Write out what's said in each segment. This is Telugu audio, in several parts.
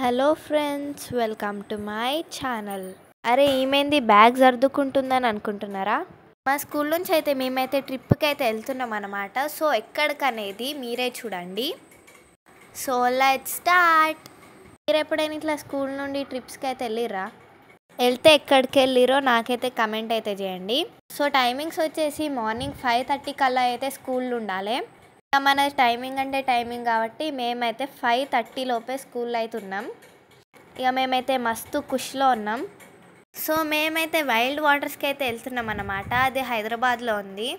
Hello friends, welcome to my channel. అరే ఈమెంది బ్యాగ్ సర్దుకుంటుందని అనుకుంటున్నారా? మా స్కూల్ నుంచి అయితే మేమైతే ట్రిప్కి అయితే వెళ్తున్నాం అన్నమాట. సో ఎక్కడికనేది మీరే చూడండి. So let's start. మీరు ఎప్పుడైనా ఇట్లా స్కూల్ నుండి ట్రిప్స్కి అయితే వెళ్ళిర్రా? వెళ్తే ఎక్కడికి వెళ్ళిరో నాకైతే కమెంట్ అయితే చేయండి. సో టైమింగ్స్ వచ్చేసి మార్నింగ్ 5:30 కల్లా అయితే స్కూల్ ఉండాలి. మన టైమింగ్ అంటే టైమింగ్ కాబట్టి మేమైతే 5:30 లోపే స్కూల్లో అయితే ఉన్నాం. ఇక మేమైతే మస్తు ఖుషిలో ఉన్నాం. సో మేమైతే వైల్డ్ వాటర్స్కి అయితే వెళ్తున్నాం అన్నమాట. అది హైదరాబాద్లో ఉంది.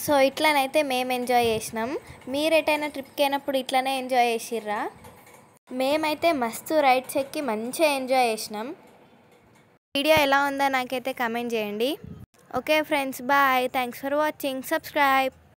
సో ఇట్లనైతే మేము ఎంజాయ్ చేసినాం. మీరు ఎటైనా ట్రిప్కి అయినప్పుడు ఇట్లనే ఎంజాయ్ చేసిర్రా? మేమైతే మస్తు రైడ్స్ ఎక్కి మంచిగా ఎంజాయ్ చేసినాం. వీడియో ఎలా ఉందో నాకైతే కమెంట్ చేయండి. Okay friends, bye. Thanks for watching. Subscribe.